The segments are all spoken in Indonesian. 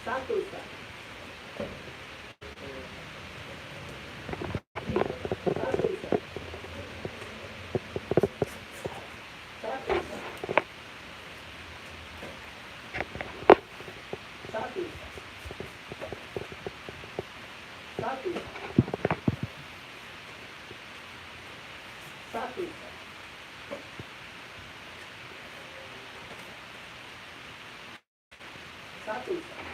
Satu Ustaz. Satu Ustaz. Satu Ustaz. Satu Ustaz. Satu Ustaz. Satu Ustaz. Satu Ustaz. Satu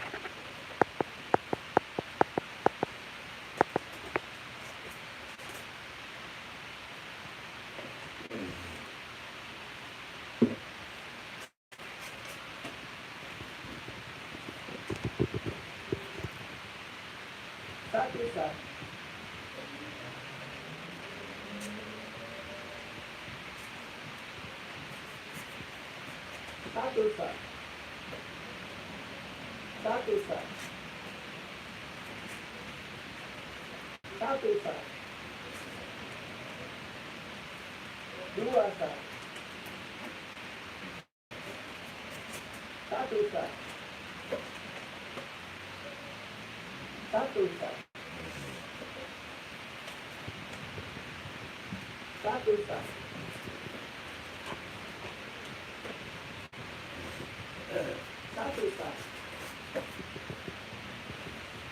Ustaz. Satu Ustaz. Satu Ustaz. Satu Ustaz. Dua Ustaz. Satu Ustaz. Satu Ustaz. Satu Ustaz. Satu Ustaz.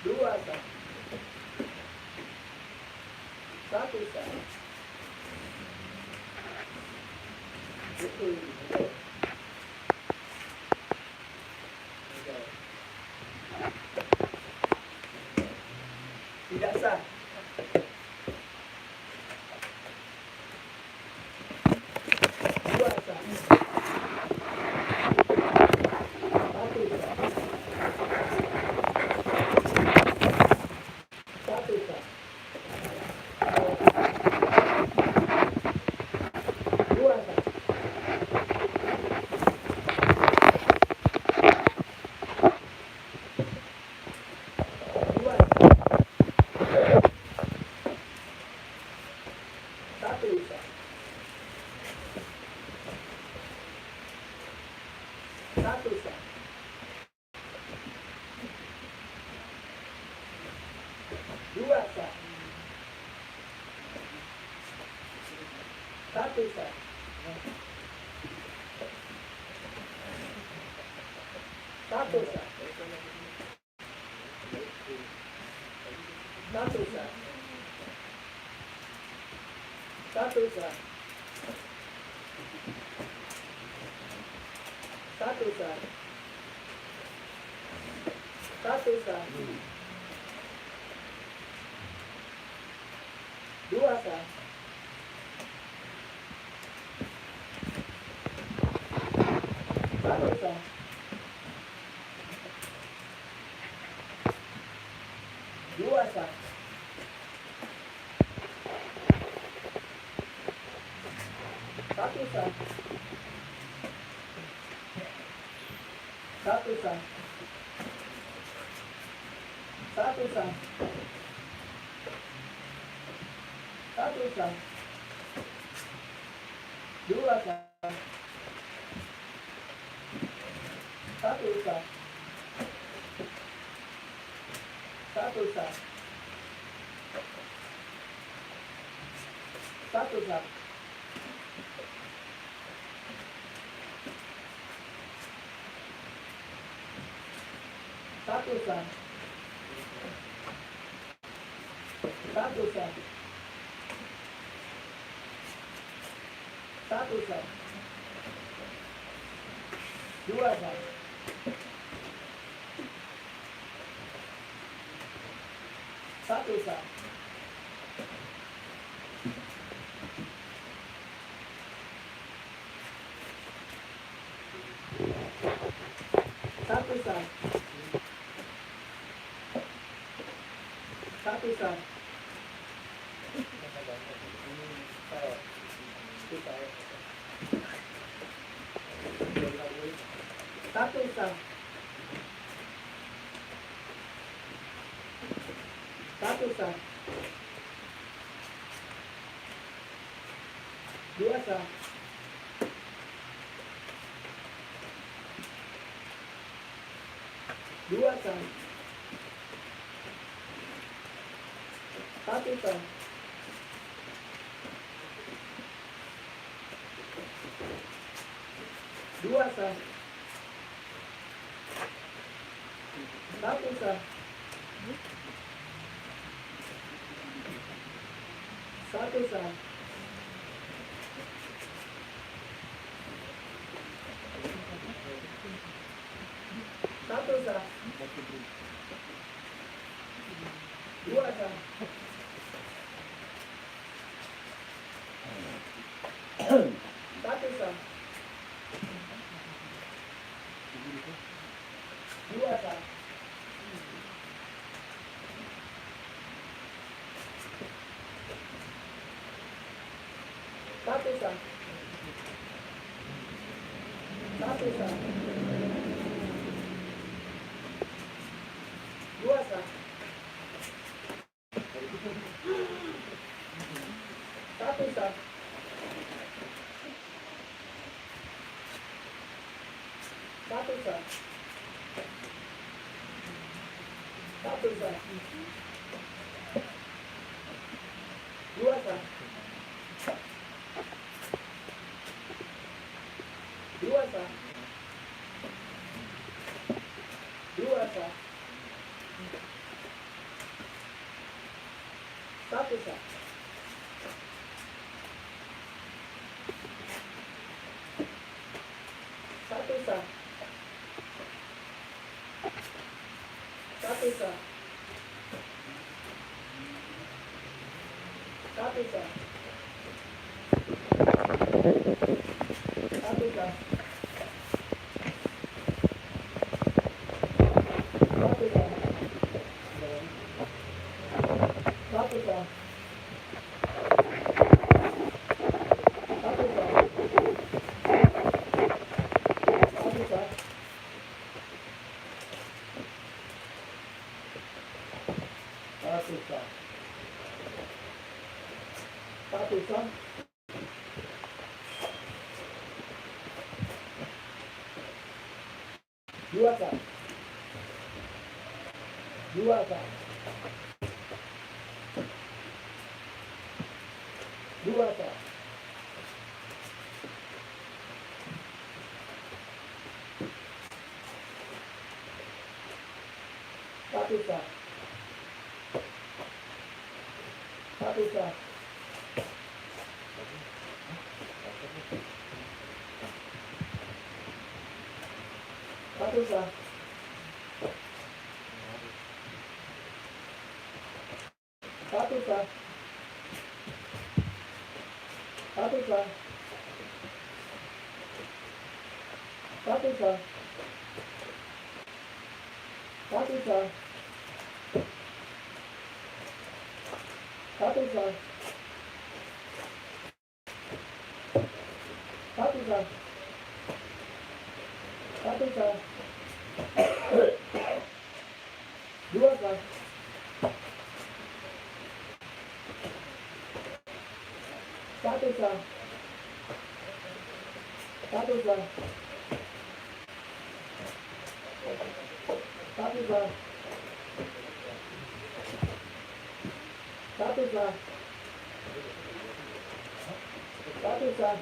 Dua Ustaz. Satu Ustaz. Betul. Tidak sah. Dua Ustaz. Satu Ustaz. Satu Ustaz. Dua Ustaz. Dua Ustaz. Satu Ustaz. Satu Ustaz. Dua Ustaz. Satu Ustaz. Satu Ustaz. Satu Ustaz. Satu Ustaz. Satu Ustaz. Satu Ustaz. Dua Ustaz. Satu Ustaz. Dua Ustaz. Satu Ustaz. Satu Ustaz. Satu Ustaz. Satu Ustaz. Dua Ustaz. Satu Ustaz. Satu Ustaz. Satu Ustaz. Satu Ustaz. Satu Ustaz. Satu Ustaz. Dua Ustaz. Satu Ustaz. Satu Ustaz. Satu Ustaz. Satu Ustaz. Satu Ustaz. Dua Ustaz. Dua sah. Satu sah. Dua sah. Satu sah. Satu sah. Satu sah. Dua sah. Satu sah. Dua sah. Satu sah. Satu sah. Dua sah. Satu sah. Satu sah. Satu sah. Dua sah. Dua sah. Dua sah. Satu sah. Satu sah. Satu sah. Satu sah. Satu sah. Satu sah. Satu sah. Satu sah. Satu sah. Satu sah. Satu sah. Dua sah. Dua sah. Dua sah. Satu sah. Satu sah. Satu sah. Satu sah. Satu sah. Satu sah. Satu sah. Satu sah. Satu sah. Satu sah. Dua sah. Satu sah. Satu sah. Satu sah. Satu sah. Satu sah.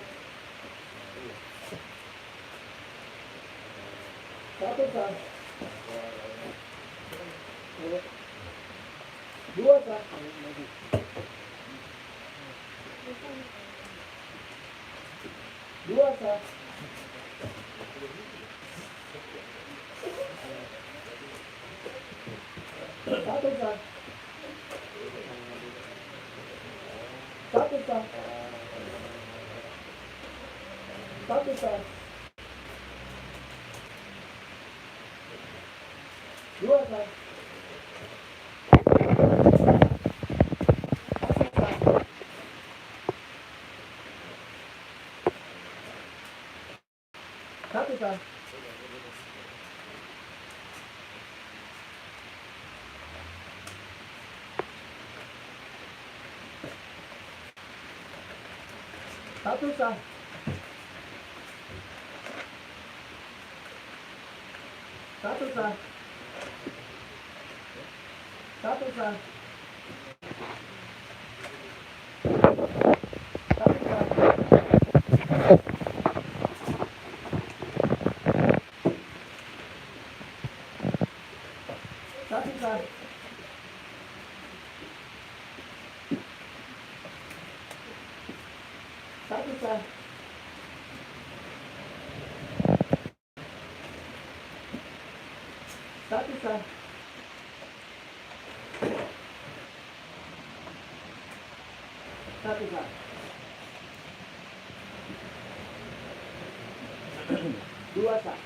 Satu sah. Dua sah. Dua sah. Satu sah. Satu sah. Satu sah. Dua sah. Satu sah. Satu sah. Satu sah. Satu sah. Satu sah. Satu sah. Satu sah. Satu sah. Satu sah. Dua sah.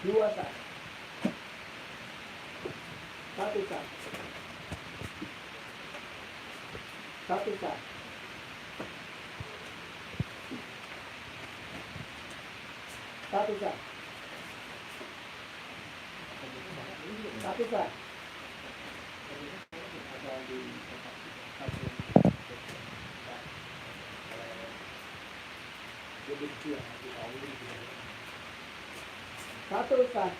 Dua sah. Satu sah. Satu sah. Satu sah. Satu sah. Satu sah.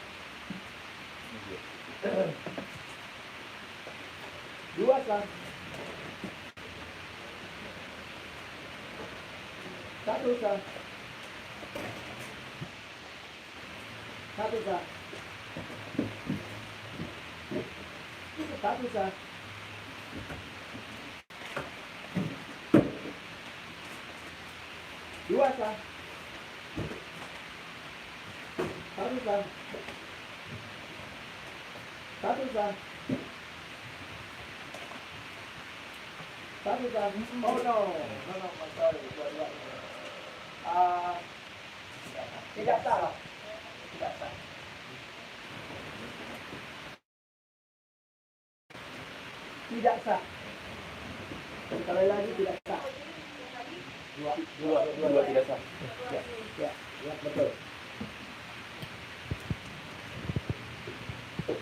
Dua sah. Satu sah. Satu sah. Satu sah. Dua sah. Satu sah. Satu sah. Satu sah. Oh no, sorry. Tidak sah. Tidak sah. Tidak sah. Sekali lagi tidak sah. Dua tidak sah. Ya, betul.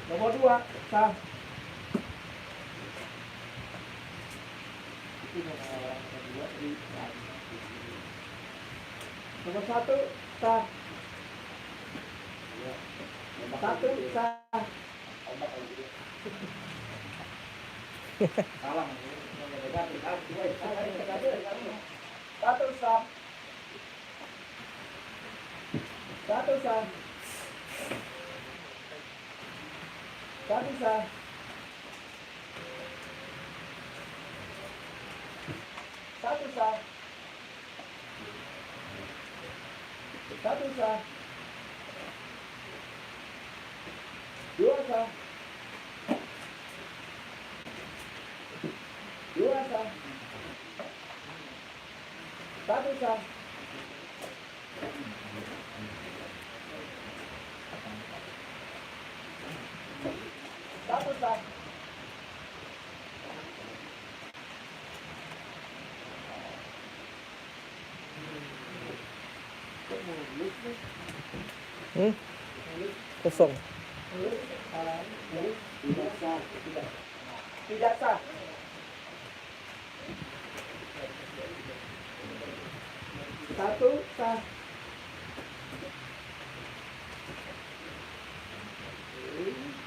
Nomor 2 sah. Nomor 1 sah. 1 sah. Salah. Satu sah. Satu sah. Satu sah. Satu sah. Satu sah. Dua sah. Dua sah. Satu sah. Satu sah. Kosong. Tidak sah. Tidak sah. Satu sah.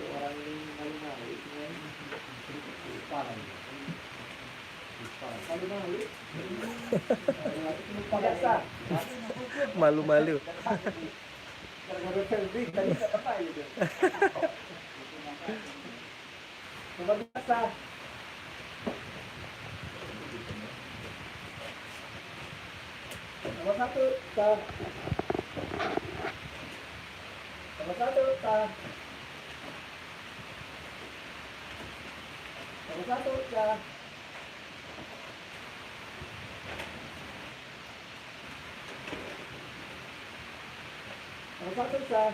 Orang ini malu-malu. Malu-malu. Tidak sah. Malu-malu. Gara-gara Fendi tadi nggak pernah gitu. Nomor 2 sah. Nomor 1 sah. Nomor 1 sah. Nomor 1 sah. Nomor 1 sah.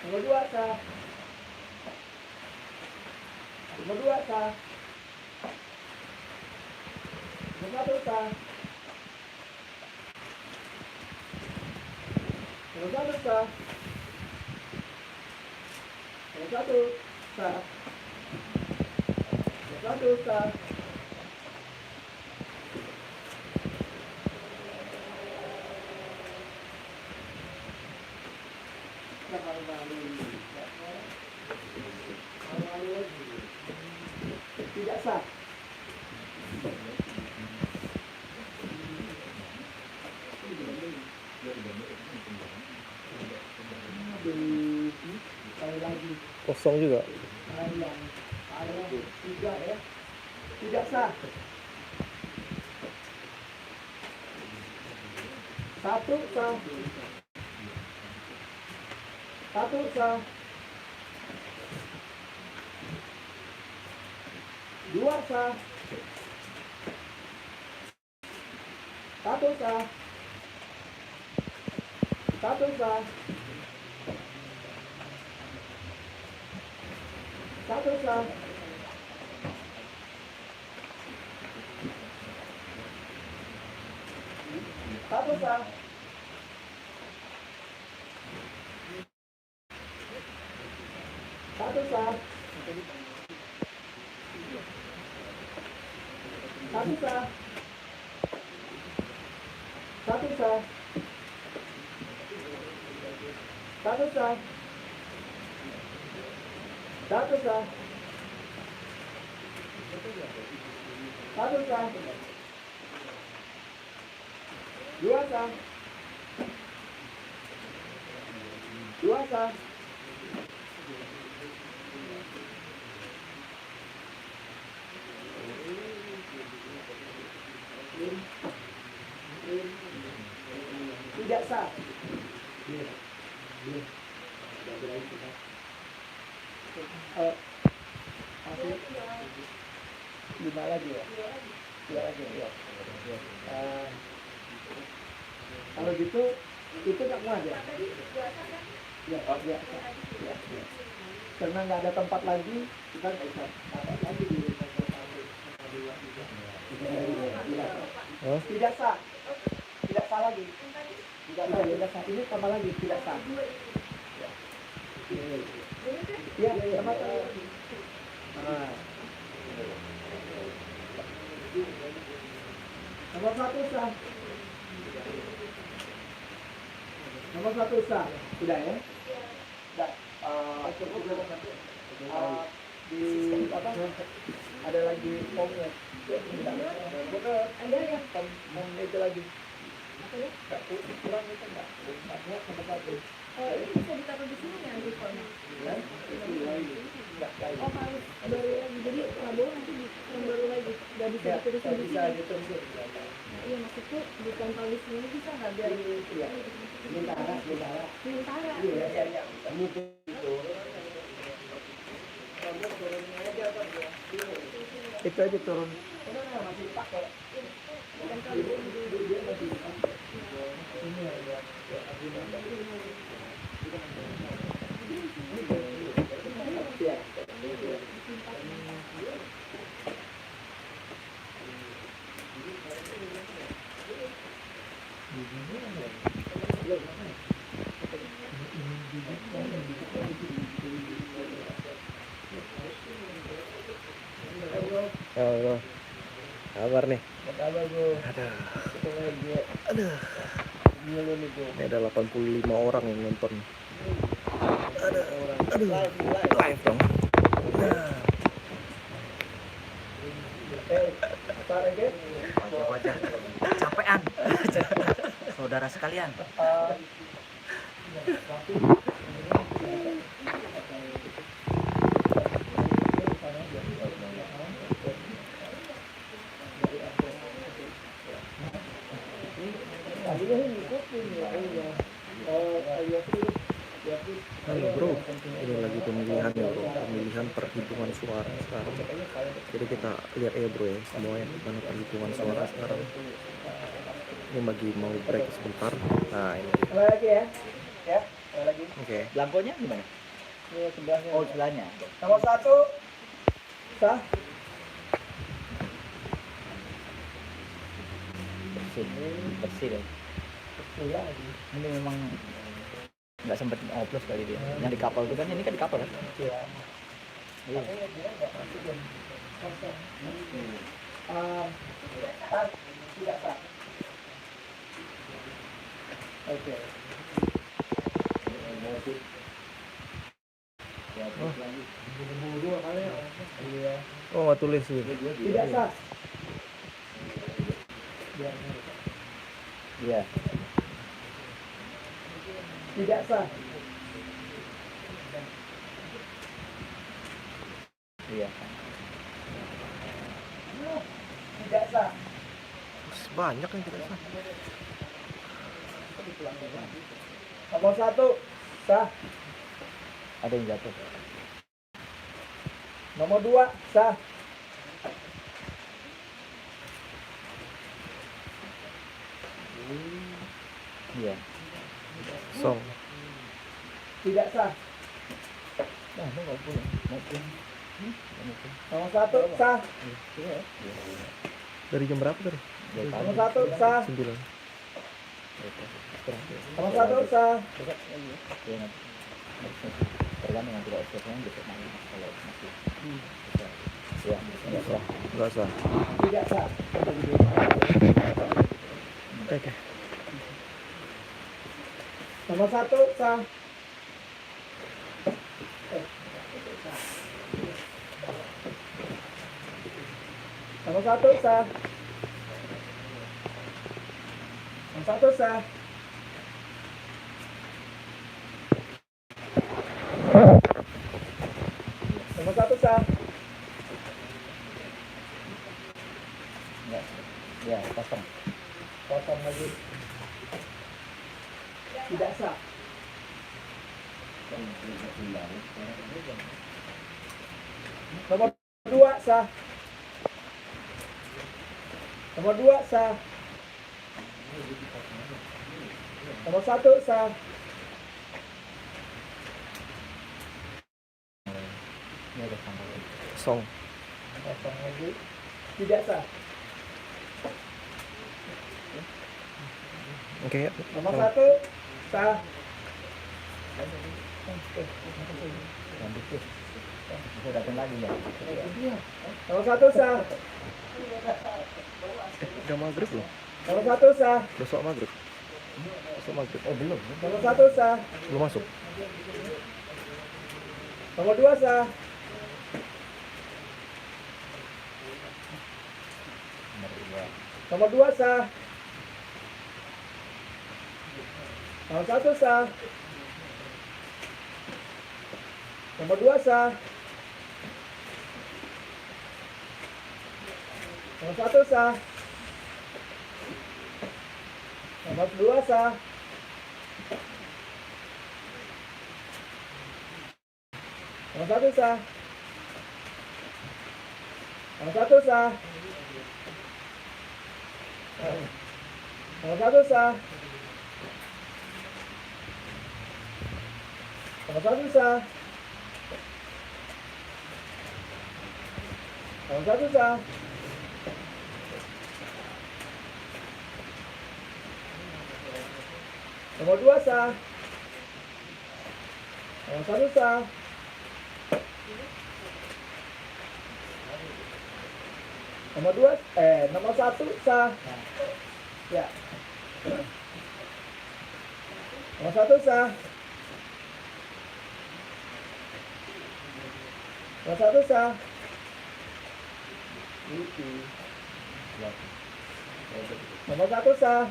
Nomor 2 sah. Nomor 2 sah. Nomor 1 sah. Nomor 1 sah. Nomor 1 sah. Nomor 1 sah. Sekali lagi. Kosong juga. Ayam. Tidak ya. Tidak sah. Satu sah. Satu sah. Dua sah. Satu sah. Satu sah. Satu sah. Satu sah. Satu sah. Satu sah. Satu sah. Satu sah. Satu sah. Satu sah. Dua sah. Dua sah. Tidak sah. Masih 5 lagi ya? 3 lagi ya? Kalau gitu, itu nggak muat ya? Ya, ya. Karena nggak ada tempat lagi, kita nggak bisa dapat lagi di tidak sah. Tidak sah lagi. Tidak sah. Ini tambah lagi, tidak sah. Ya, sama. Nomor satu sah. Nomor satu sah. Sudah ya? Sudah. Di apa? Ada lagi formnya. Ada ya? Formnya itu lagi. Kurang itu enggak? Enggak sama satu. Ini bisa ditaruh di sini ya di formnya? Itu lagi. Oh, harus baru lagi. Jadi Prabowo nanti yang baru lagi. Gak bisa diterusin di Bisa sini. diterusin. Nah, iya maksudku ditempel di sini bisa nggak biar Iya. Sementara. sementara. Iya. Ini tuh. Itu aja turun. Masih pakai. Ini ya. Halo. Kabar nih. Kabar bro. Aduh. Ini ada 85 orang yang nonton. Aduh. Live dong. Wajah capean. Saudara sekalian. Halo bro, ini lagi pemilihan ya bro, pemilihan perhitungan suara sekarang. Jadi kita lihat ya bro ya, semuanya gimana perhitungan suara sekarang. Ini bagi mau break sebentar. Nah ini. Ada lagi ya? Ya, ada lagi. Oke. Belangkonya gimana? Ini sebelahnya. Oh, sebelahnya. Nomor satu sah. Bersih deh. Iya lagi. Ini memang nggak sempet oplos kali dia. Yang di kapal itu kan, ini kan di kapal kan? Iya. Iya. Makanya dia nggak masukin kosong. Sah. Tidak sah. Oke. Oh nggak tulis sih. Tidak sah. Iya. Tidak sah. Iya. Tidak sah. Banyak yang tidak sah. Nomor 1 sah. Ada yang jatuh. Nomor 2 sah. Iya. Song. Tidak sah. Nah, itu nggak punya. Nggak punya. Nomor 1 sah. Iya. Dari jam berapa tadi? Nomor 1 sah. 9. Nomor 1 sah. Iya, tergantung nanti kalau esoknya besok malam kalau masih ya nggak sah. Enggak sah. Tidak sah. Oke. Nomor 1 sah. Nomor 1 sah. Nomor 1 sah. Nomor 1 sah. Nggak, ya kosong. Potong lagi. Tidak sah. Nomor 2 sah. Nomor 2 sah. Nomor 1 sah. Ini ada tambah. Song. Potong lagi. Tidak sah. Oke ya. Nomor 1 sah. Lanjut tuh. Bisa datang lagi ya. Nomor 1 sah. Udah maghrib loh. Nomor 1 sah. Besok maghrib. Besok maghrib. Oh belum. Nomor 1 sah. Belum masuk. Nomor 2 sah. Nomor 2. Nomor 2 sah. Nomor 1 sah. Nomor 2 sah. Nomor 1 sah. Nomor 2 sah. Nomor 1 sah. Nomor 1 sah. Nomor 1 sah. Nomor 1 sah. Nomor 1 sah. Nomor 2 sah. Nomor 1 sah. Nomor 2 nomor 1 sah. Ya. Nomor 1 sah. Nomor 1 sah. Nomor 1 sah.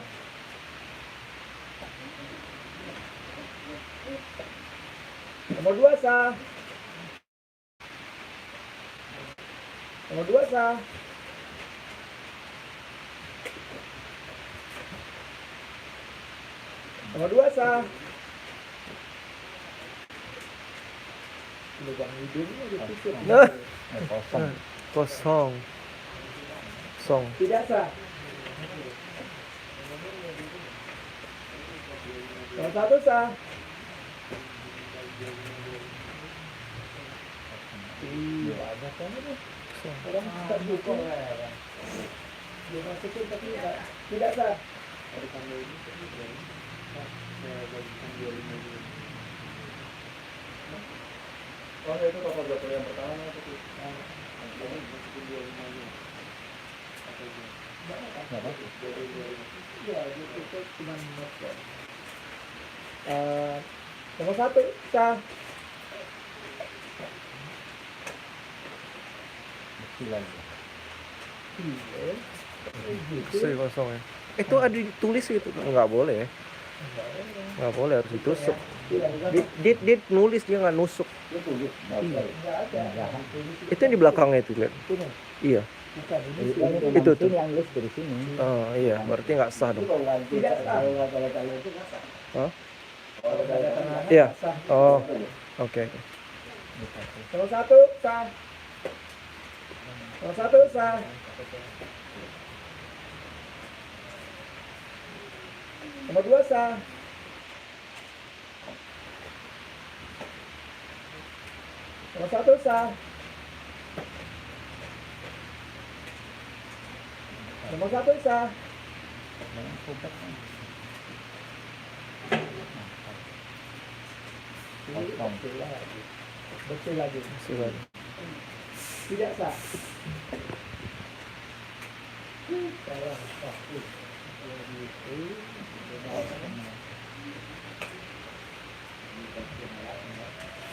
Nomor 2 sah. Nomor 2 sah. Nomor 2 sah. Lubang hidungnya ditutup. Nah. Kosong. Kosong. Song. Tidak sah. Nomor 1 sah. Iya, ada kan ini. Orang tak dukung. Dia masukin tapi tidak sah. Oh, itu kapal jatuh yang pertama itu. Ya, itu cuma nomor 1 sah. Betul lagi. Iya. Bersih kosong ya. Itu ada ditulis gitu, nggak boleh ya. Nggak boleh, harus ditusuk. Dia nulis, dia nggak nusuk. Iya. Itu yang di belakangnya itu lihat. Iya. Ini memang Itu tuh. sini yang nulis dari sini. Oh iya, berarti nggak sah dong. Tidak sah. Hah? Kalau ada tanda tangan, Iya. sah. Oh, oke. Nomor 1 sah. Nomor 1 sah. Nomor 2 sah. Nomor 1 sah. Nomor 1 sah. Bersih lagi. Silakan. Tidak sah.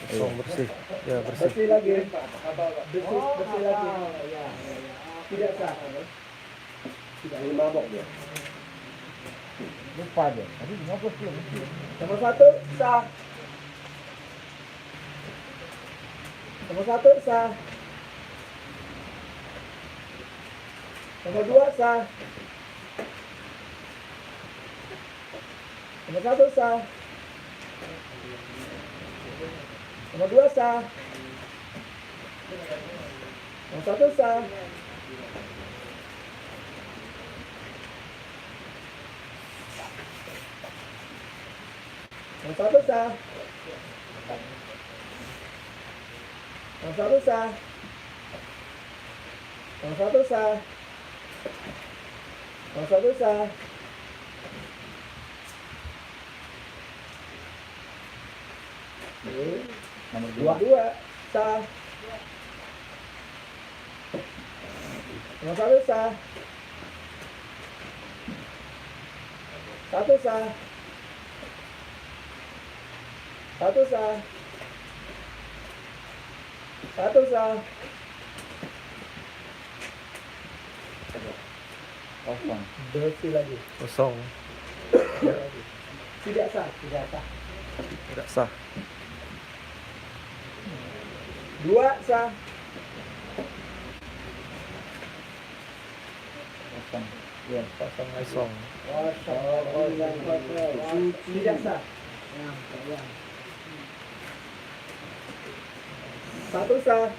Kosong bersih. Ya bersih. Bersih lagi. Bersih lagi. Tidak sah. Tidak mabok dia. Lupa dia. Tadi nyoblos belum? Nomor 1 sah. Nomor 1 sah. Nomor 2 sah. Nomor 1 sah. Nomor 2 sah. Nomor 1 sah. Nomor 1 sah. Nomor 1 sah. Nomor 1 sah. Nomor 1 sah. Nomor 2. Nomor 2 sah. Nomor 1 sah. 1 sah. 1 sah. 1 sah. Kosong. Bersih lagi. Kosong. Tidak sah. Tidak sah. Tidak sah. 2 sah. Kosong. Iya. Kosong lagi. Kosong. Tidak sah. 1 sah.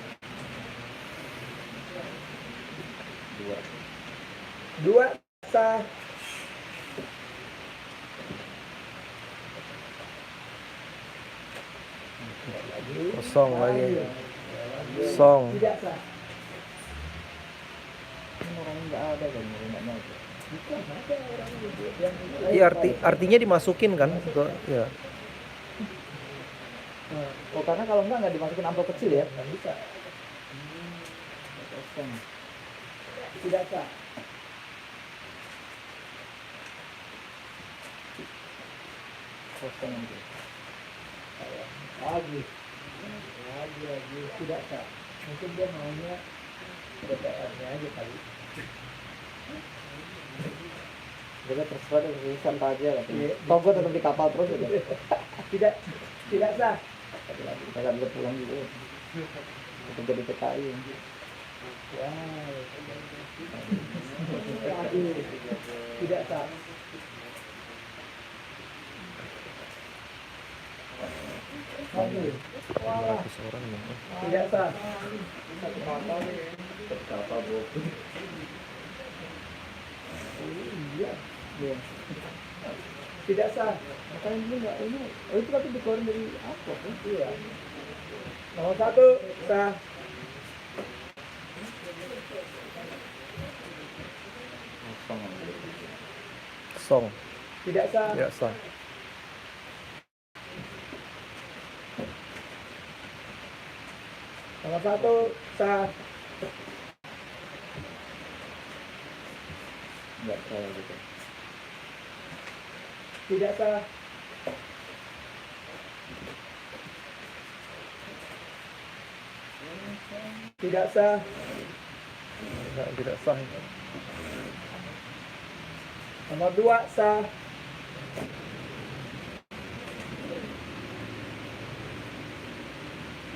2 sah. Kosong lagi. Kosong. Tidak sah. Ini orangnya nggak ada kan? Nggak mau. Bukan ada orang yang Iya, artinya dimasukin kan? Ya. Oh, karena kalau nggak dimasukin amplop kecil ya? nggak bisa. Kosong. Tidak sah. Kosong. Lagi tidak sah. Mungkin dia maunya DPR-nya aja kali. Jadi terserah dari tulisan aja lah. Iya. Toh gue tetap di kapal terus ya. Tidak sah. Kita nggak bisa pulang juga. Itu jadi PKI. Lagi tidak sah. Lagi 500 orang mungkin. tidak sah. Iya. Tidak sah. Makanya ini nggak ini. Oh itu tapi dikeluarin dari apa? Iya. Nomor 1 sah. Kosong. Kosong. Tidak sah. Tidak sah. Nomor 1 sah. Nggak kayak gitu. Tidak sah. Tidak sah. Tidak sah. Nomor 2 sah.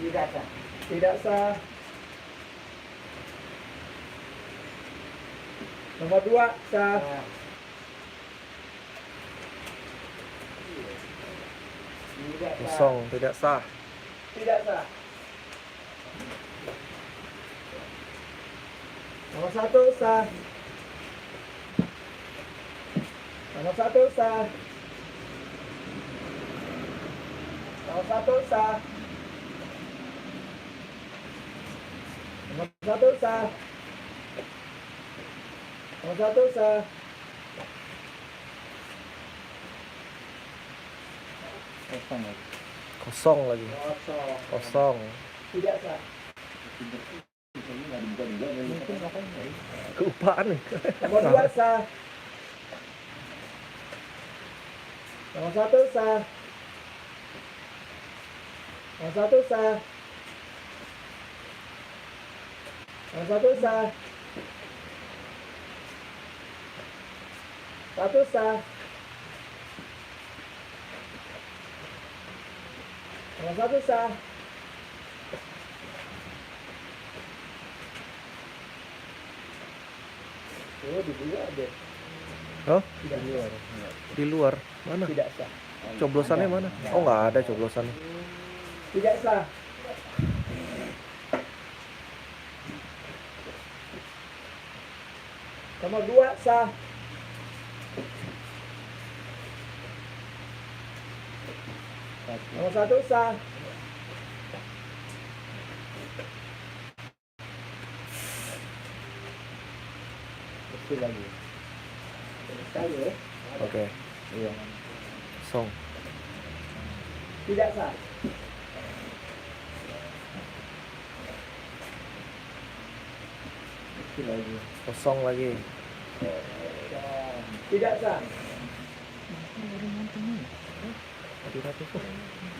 Tidak sah. Tidak sah. Nomor 2 sah. Tidak sah. Kosong, tidak sah. Tidak sah. Nomor 1 sah. Nomor 1 sah. Nomor 1 sah. Nomor 1 sah. Nomor 1 sah. Kosong lagi. Kosong lagi. Kosong. Kosong. Tidak sah. Mungkin makanya. Kelupaan nih. Nomor 2 sah. Nomor 1 sah. Nomor 1 sah. Nomor 1 sah. 1 sah. Nomor 1 sah. Oh, di luar deh. Oh, Tidak luar. di luar. Mana? Tidak sah. Coblosannya mana? Oh, nggak ada coblosannya. Tidak sah. Nomor 2 sah. Nomor 1 sah. Bersih lagi. Sekali ya. Oke. Iya. Kosong. Tidak sah. Bersih lagi. Kosong lagi. Tidak sah. Tadi ratus tuh.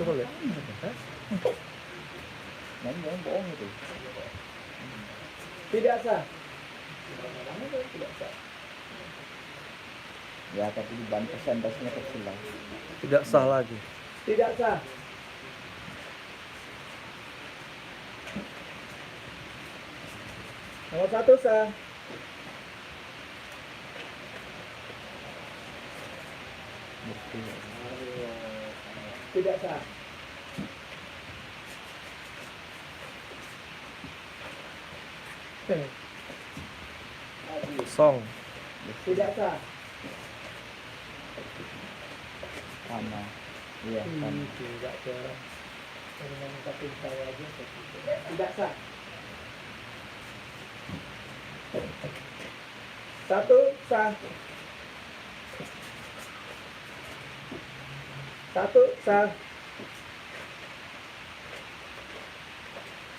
Coba lihat. Jangan bohong itu. Tidak sah. Tidak sah. Ya tapi di ban persentasenya kecil lah. Tidak sah lagi. Tidak sah. Nomor 1 sah. Bersih. Tidak sah. Kosong. Tidak sah. Sama. Iya sama. Tidak sah. Dengan satu saya aja. Tidak sah. 1 sah. 1 sah.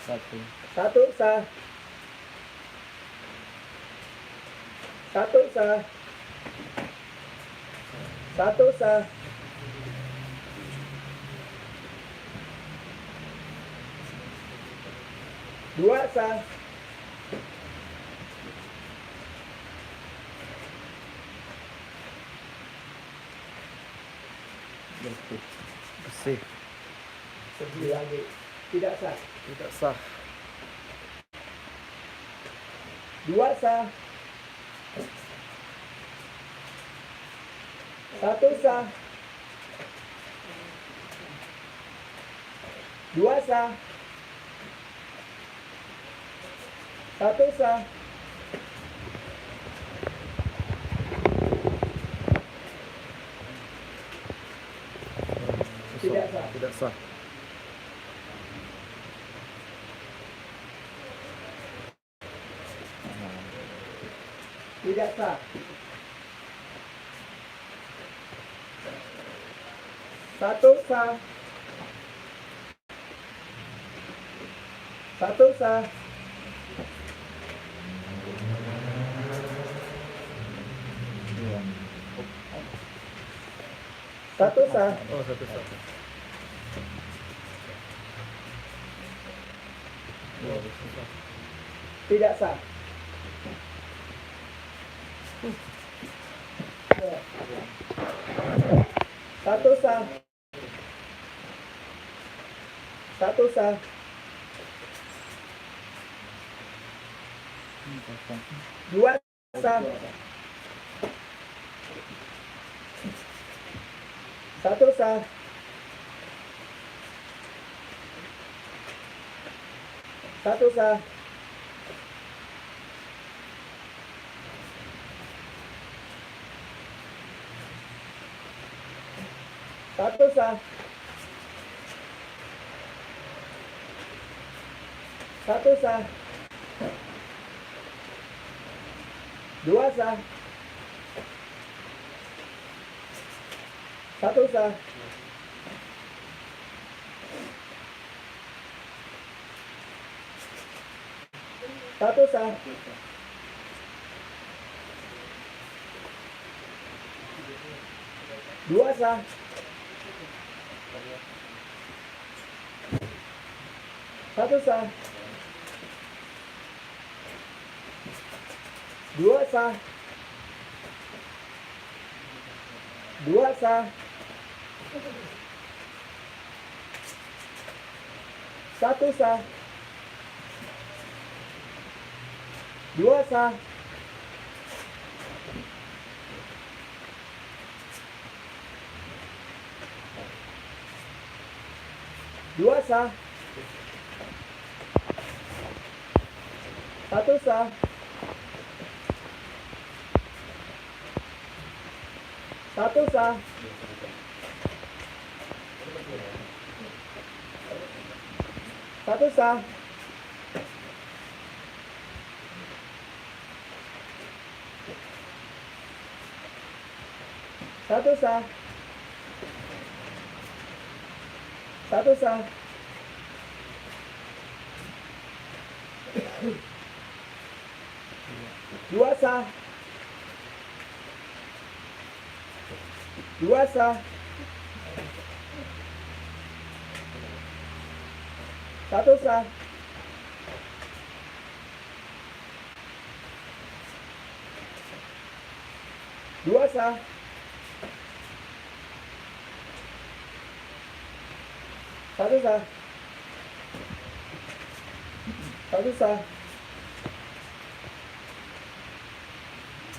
1. 1 sah. 1 sah. 1 sah. 2 sah. Bersih. Bersih. 9 lagi. Tidak sah. Tidak sah. 2 sah. 1 sah. 2 sah. 1 sah. Tidak sah. Tidak sah. Tidak sah. 1 sah. 1 sah. 1 sah. Oh, satu satu. Tidak sah. Satu sah. Satu sah. Dua sah. Satu sah. Satu sah. Satu sah. Satu sah. Dua sah. Satu sah. Satu sah. Dua sah. Satu sah. Dua sah. Dua sah. Satu sah. Dua sah. Dua sah. Satu sah. Satu sah. Satu sah. Satu sah. Satu sah. Dua sah. Dua sah. Satu sah. Dua sah. Satu sah. Satu sah.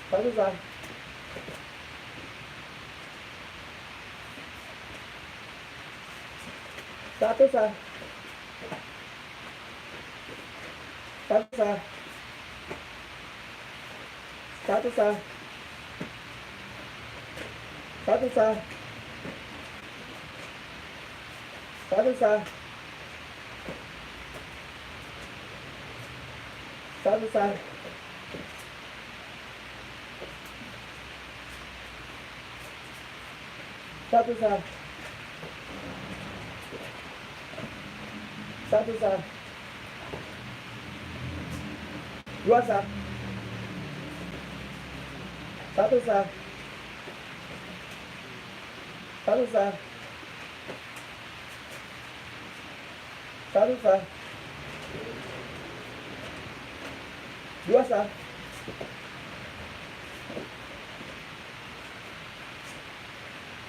Satu sah. Satu sah. Satu sah. Satu sah. Satu sah. Satu sah. Satu sah. Satu sah. Satu sah. Dua sah. Satu sah. Satu sah. Satu sah. Dua sah.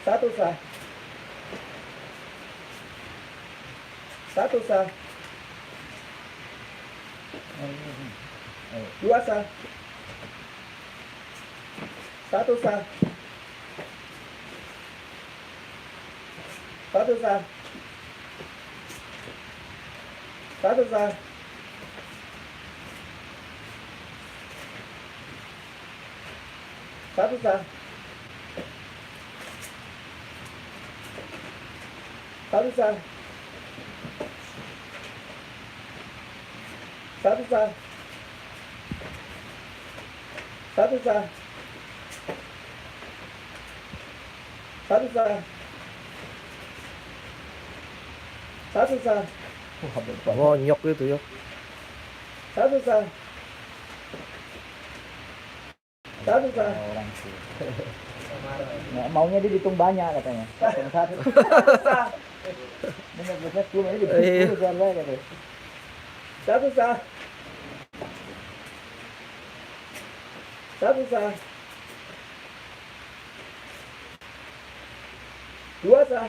Satu sah. Satu sah. Dua sah. Satu sah. Satu sah. Satu sah. Satu sah. Satu sah. Satu sah. Satu sah. Satu sah. Satu sah. Ngonyok gitu ya. Satu sah. Satu sah. Orang sih. Nah, maunya dia dihitung banyak katanya. Hitung satu. Sah. Dengan proses 10 ini dihitung 10 suara katanya. Satu sah. Satu sah. sah.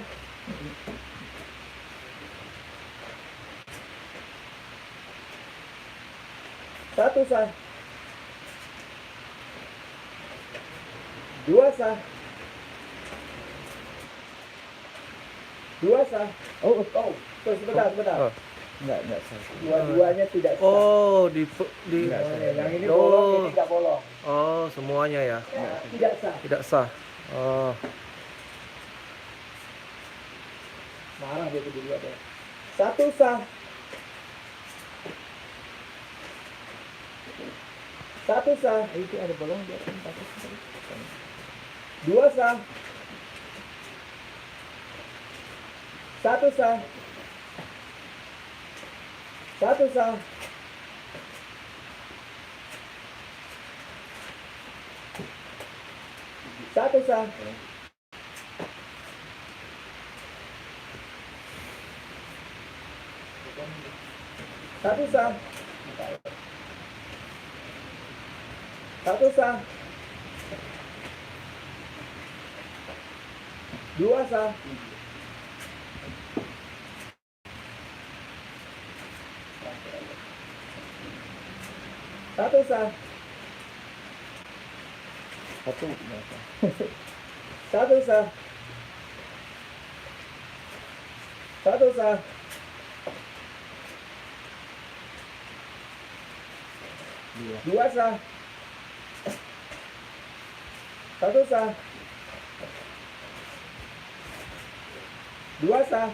Satu sah. Dua sah. Dua sah. Oh, Sebentar. Oh. enggak sah. Dua-duanya tidak sah. Oh, di Enggak sah. Yang ini Oh. bolong, ini nggak bolong. oh, semuanya ya. Tidak sah. Tidak sah. Oh. Marah dia tuh dua deh. Satu sah. Satu sah. Itu ada bolong di atas batas. Dua sah. Satu sah. Satu sah. Satu sah. Satu sah. Satu sah. Dua sah. Satu sah. Satu enggak sah. Satu sah. Satu sah. Dua sah. Satu sah. Dua sah.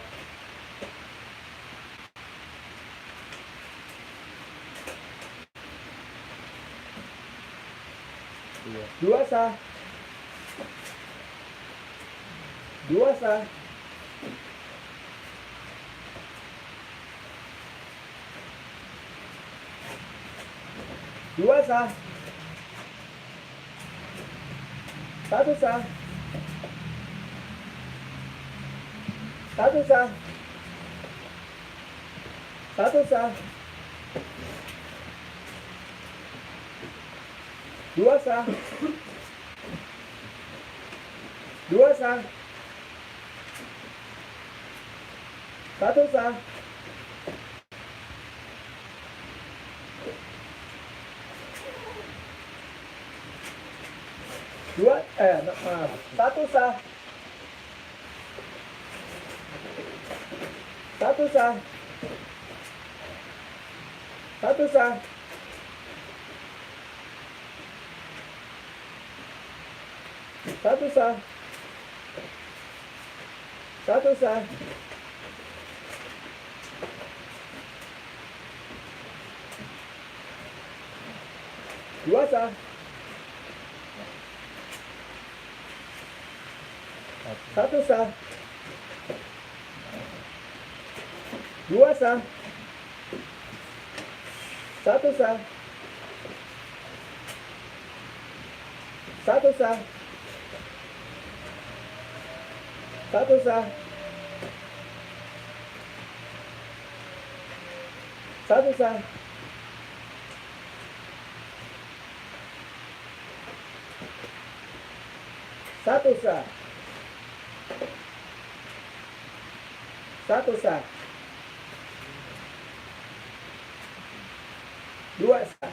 Dua sah. Dua sah. Dua sah. Satu sah. Satu sah. Satu sah. Dua sah. Dua sah. Satu sah. Maaf. Satu sah. Satu sah. Satu sah. Satu sah. Satu sah. Dua sah. Satu sah. Dua sah. Satu sah. Satu sah. Satu sah. Satu sah. Satu sah. Satu sah. Dua sah.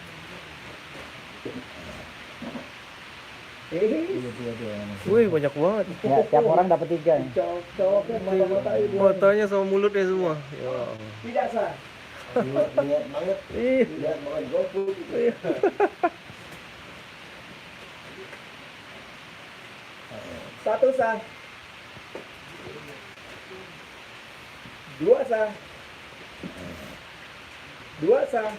Dua. Wih, banyak banget. Ya, tiap orang dapat 3 ya. Cocoknya mata-matain dua. Matanya sama mulutnya semua. Ya Allah. Tidak sah. Lihat banget, Ih. lihat banget golput gitu. Satu sah. Dua sah. Dua sah.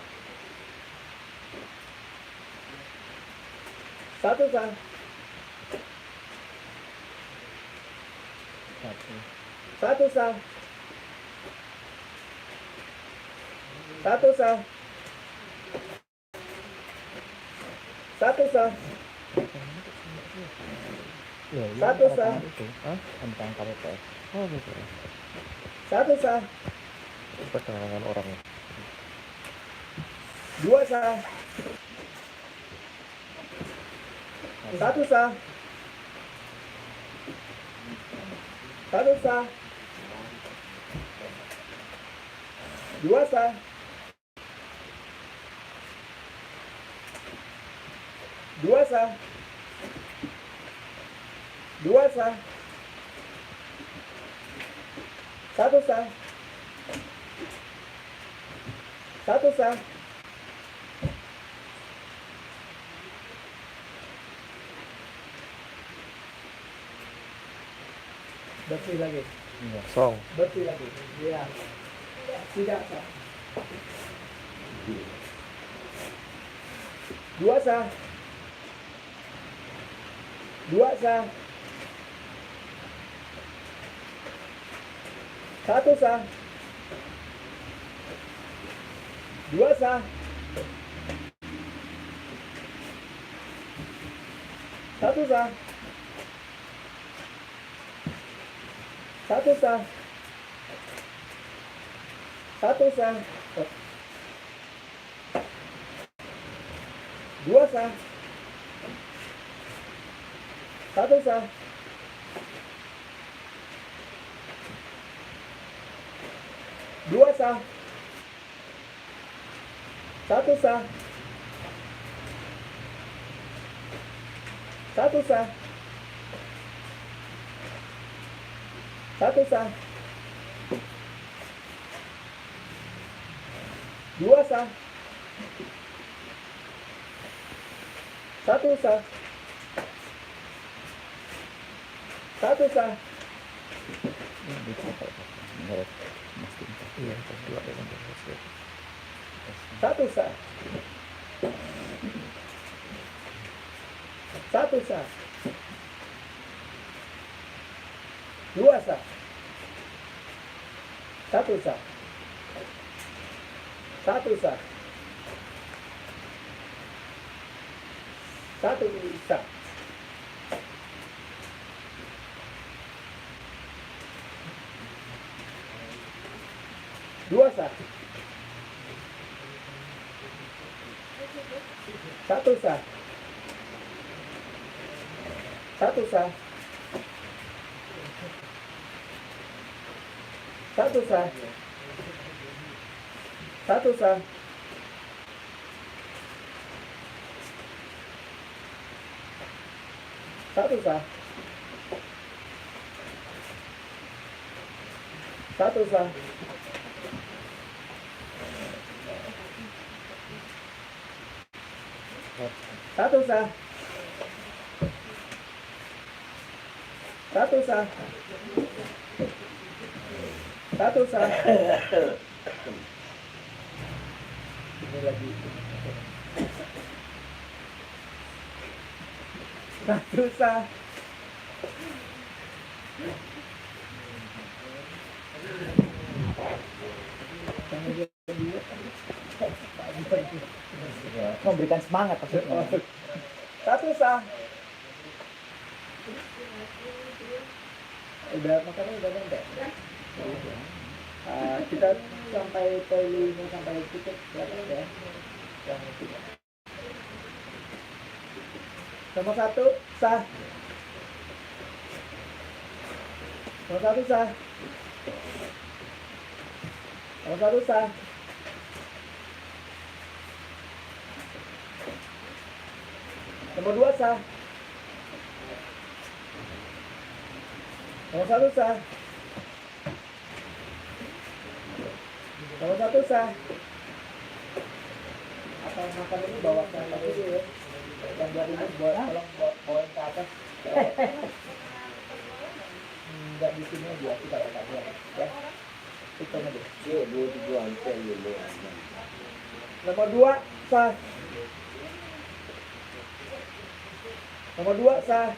Satu sah. Satu. Satu sah. Satu sah. Satu sah. Ya, iya, Satu tanda sah. tangan itu. Hah? Tanda tangan KPPS. Oh, gitu. Satu sah. Pertengahan orang. Dua sah. Satu sah. Satu sah. Dua sah. Dua sah. Dua sah. Satu sah. Satu sah. Bersih lagi. Song. Bersih lagi. Iya. Tidak sah. Dua sah. Dua sah. Satu sah. Dua sah. Satu sah. Satu sah. Satu sah. Dua sah. Satu sah. Dua sah. Satu sah. Satu sah. Satu sah. Dua sah. Satu sah. Satu sah. Iya, dua dengan berhasil. Satu sah. Satu sah. Dua sah. Satu sah. Satu sah. Satu sah. Dua sah. Satu sah. Satu sah. Satu sah. Satu sah. Satu sah. Satu sah. Satu sah. Satu sah. Satu sah. Ini lagi. Satu sah. Memberikan semangat maksudnya. Satu sah. Udah makannya udah nendek. Kita sampai poin sampai titik berapa ya? Yang tiga. Nomor satu sah. Nomor satu sah. Nomor satu sah. Nomor dua sah. Nomor satu sah. Nomor satu sah. Apa makan ini bawa ke atas dulu ya. Yang dari ini tolong bawa ke atas. Enggak di sini aja kita pakai dia. Ya. Itu aja. Dia dua tujuan saya dulu. Nomor dua sah. Nomor dua sah.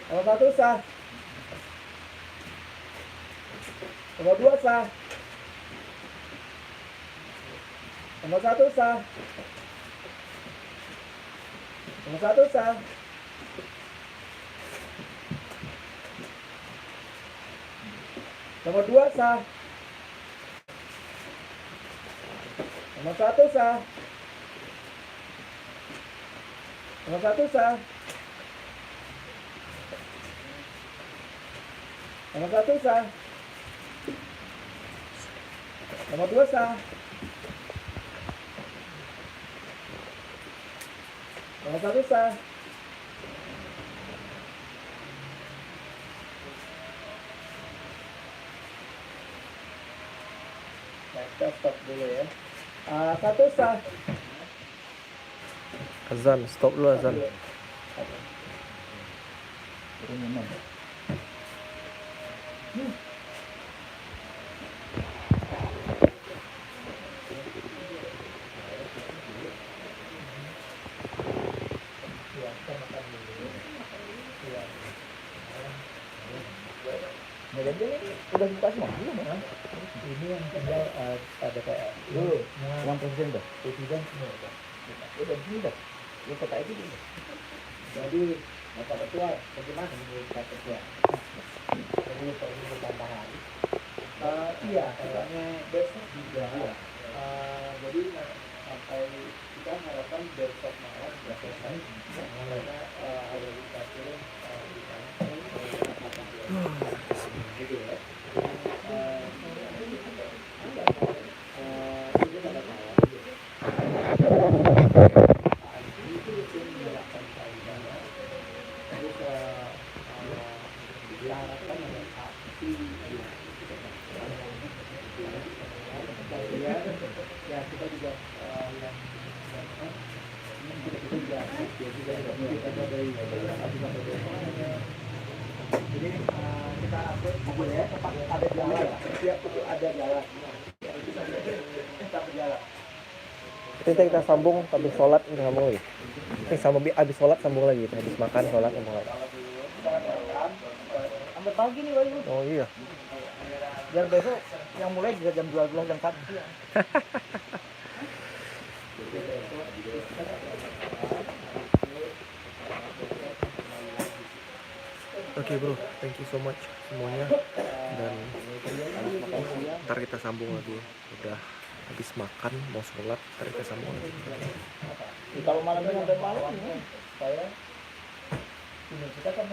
Nomor satu sah. Nomor dua sah. Nomor satu sah. Nomor satu sah. Nomor dua sah. Nomor satu sah. Nomor 1 sah. Nomor 1 sah. Nomor 2 sah. Nomor 1 sah. Nah, kita stop dulu ya. 1 sah. Azan, stop dulu azan. Itu minum. Nah, jadi ini udah buka semua belum ya? Ini yang tinggal ada kayak Dulu, uang presiden tuh. presiden. Udah ini dah. Yang kota itu dulu. Jadi Bapak Ketua, bagaimana menurut Pak Ketua? Perlu tambahan. Iya, katanya besok juga. Jadi sampai kita harapkan besok malam sudah selesai. Karena ada kita turun di sana. Gitu ya. Ini ada kawan. Itu yang menyerahkan saya. Terus diharapkan ada saksi ya kita juga yang kita juga ada dari jadi kita update Google ya tempat ada jalan setiap itu ada jalan kita berjalan. Kita sambung habis sholat kita sambung lagi. Habis sholat sambung lagi. Habis makan sholat sambung lagi. Sampai pagi nih Bayu. Oh iya. Biar besok yang mulai bisa jam 12 jam 1 siang. Oke bro, thank you so much semuanya. Dan ntar kita sambung lagi. Udah habis makan mau sholat, ntar kita sambung lagi. Kalau malamnya sampai malam ya, saya kita kan